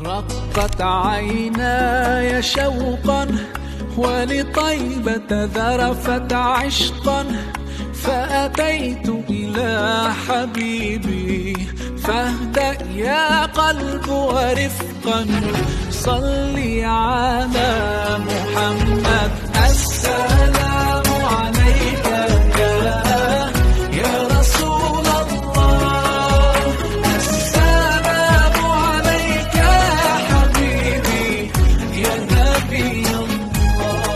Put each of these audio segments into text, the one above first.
رقت عيناي شوقا ولطيبة ذرفت عشقا فأتيت إلى حبيبي فاهدأ يا قلب ورفقا صلي على محمد السلام عليك يا رسول الله السلام عليك يا حبيبي يا نبي الله.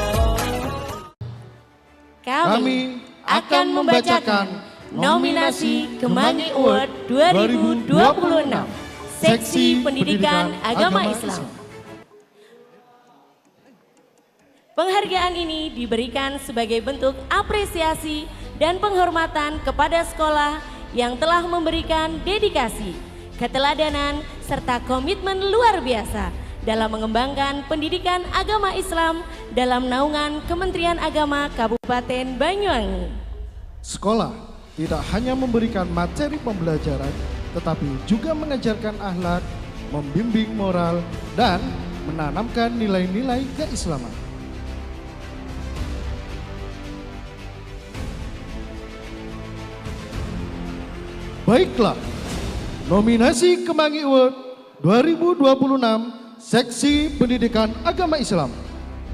Kami akan membacakan nominasi Kemangi Award 2026 Seksi Pendidikan Agama Islam. Penghargaan ini diberikan sebagai bentuk apresiasi dan penghormatan kepada sekolah yang telah memberikan dedikasi, keteladanan, serta komitmen luar biasa dalam mengembangkan pendidikan agama Islam dalam naungan Kementerian Agama Kabupaten Banyuwangi. Sekolah tidak hanya memberikan materi pembelajaran, tetapi juga mengajarkan akhlak, membimbing moral, dan menanamkan nilai-nilai keislaman. Baiklah, nominasi Kemangi Award 2026 Seksi Pendidikan Agama Islam,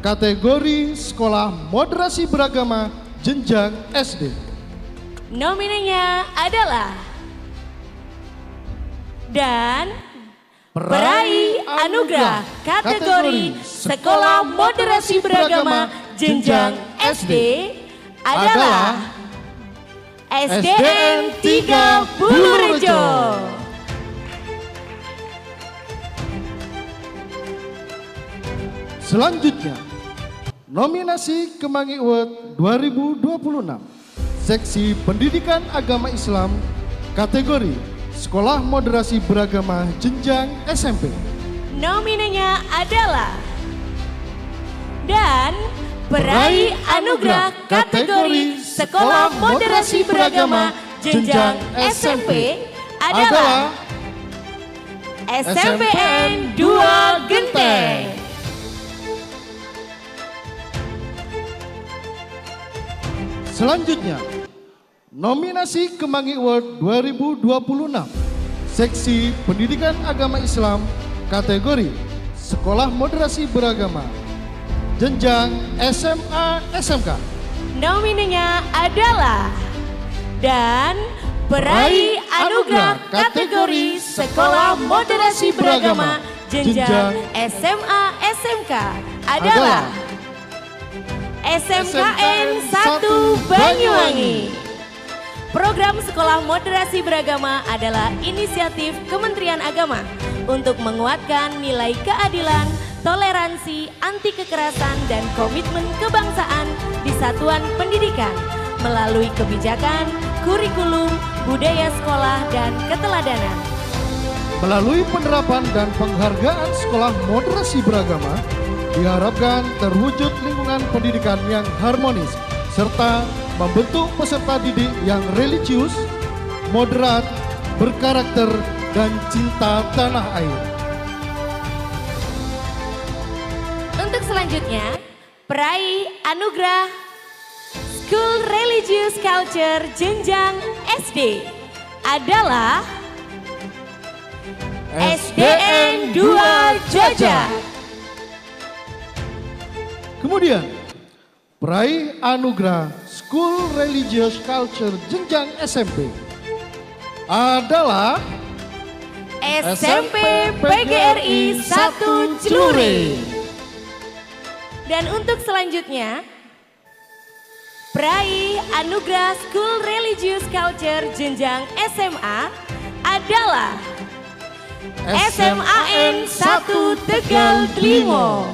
kategori Sekolah Moderasi Beragama Jenjang SD. Nominenya adalah dan peraih anugerah kategori Sekolah Moderasi Beragama Jenjang SD adalah SDN 3 Bulurejo. Selanjutnya, nominasi Kemangi Award 2026 Seksi Pendidikan Agama Islam, kategori Sekolah Moderasi Beragama Jenjang SMP. Nominenya adalah dan peraih anugerah kategori Sekolah Moderasi Beragama Jenjang SMP adalah SMPN 2 Genteng. Selanjutnya, nominasi Kemangi Award 2026 Seksi Pendidikan Agama Islam, kategori Sekolah Moderasi Beragama Jenjang SMA SMK. Nominenya adalah dan peraih anugerah kategori Sekolah Moderasi Beragama Jenjang SMA SMK adalah SMKN 1 Banyuwangi. Program Sekolah Moderasi Beragama adalah inisiatif Kementerian Agama untuk menguatkan nilai keadilan, toleransi, anti kekerasan, dan komitmen kebangsaan di satuan pendidikan melalui kebijakan, kurikulum, budaya sekolah, dan keteladanan. Melalui penerapan dan penghargaan Sekolah Moderasi Beragama, diharapkan terwujud lingkungan pendidikan yang harmonis serta membentuk peserta didik yang religius, moderat, berkarakter, dan cinta tanah air. Untuk selanjutnya, peraih anugerah School Religious Culture Jenjang SD adalah SDN 2 Jogja. Kemudian, peraih anugerah School Religious Culture Jenjang SMP adalah SMP PGRI 1 Celure. Dan untuk selanjutnya, peraih anugerah School Religious Culture Jenjang SMA adalah SMAN 1 Tegal Delimo.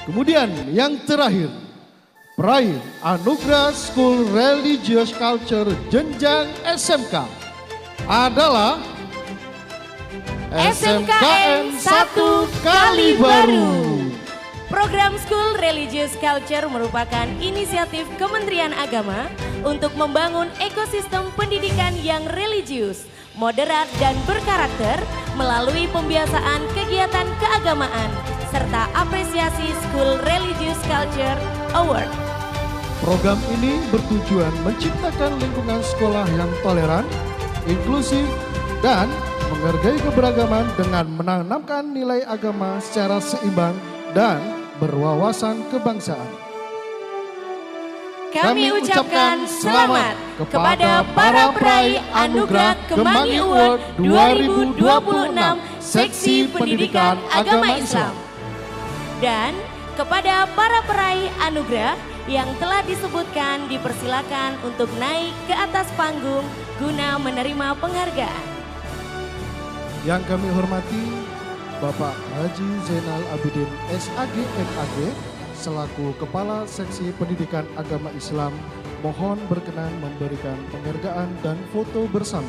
Kemudian yang terakhir, peraih anugerah School Religious Culture Jenjang SMK adalah SMKN 1 Kalibaru. Program School Religious Culture merupakan inisiatif Kementerian Agama untuk membangun ekosistem pendidikan yang religius, moderat, dan berkarakter melalui pembiasaan kegiatan keagamaan serta apresiasi School Religious Culture Award. Program ini bertujuan menciptakan lingkungan sekolah yang toleran, inklusif, dan menghargai keberagaman dengan menanamkan nilai agama secara seimbang dan berwawasan kebangsaan. Kami ucapkan selamat kepada para peraih Anugerah Kemangi Award 2026 Seksi Pendidikan Agama Islam. Dan kepada para peraih anugerah yang telah disebutkan dipersilakan untuk naik ke atas panggung guna menerima penghargaan. Yang kami hormati Bapak Haji Zainal Abidin SAG MAG selaku Kepala Seksi Pendidikan Agama Islam mohon berkenan memberikan penghargaan dan foto bersama.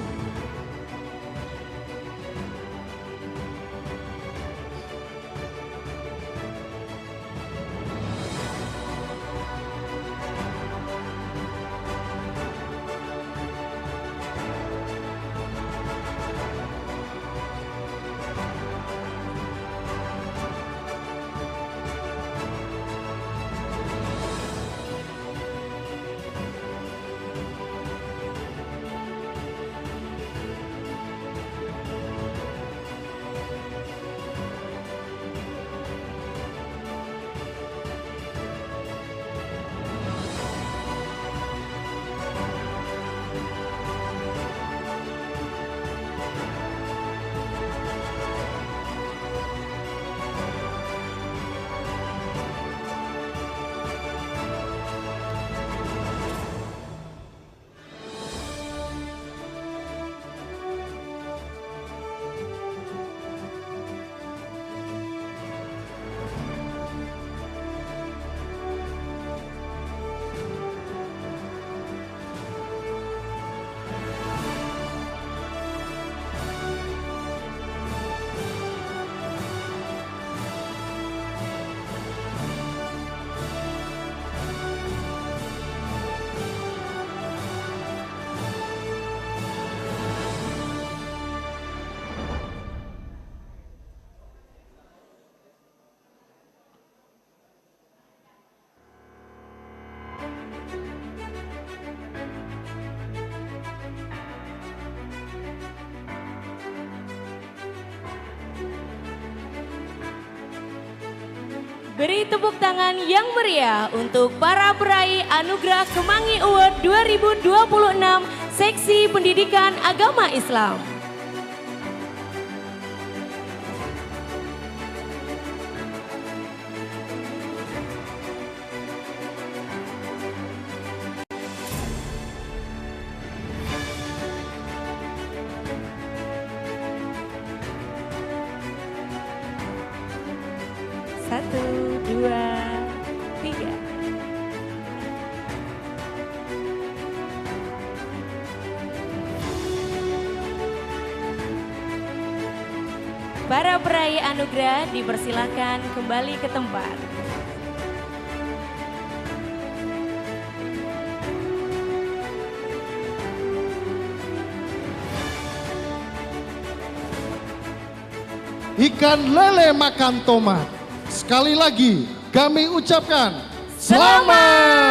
Beri tepuk tangan yang meriah untuk para peraih Anugerah Kemangi Award 2026 Seksi Pendidikan Agama Islam. Satu, dua, tiga. Para peraih anugerah dipersilakan kembali ke tempat. Ikan lele makan tomat. Sekali lagi kami ucapkan selamat.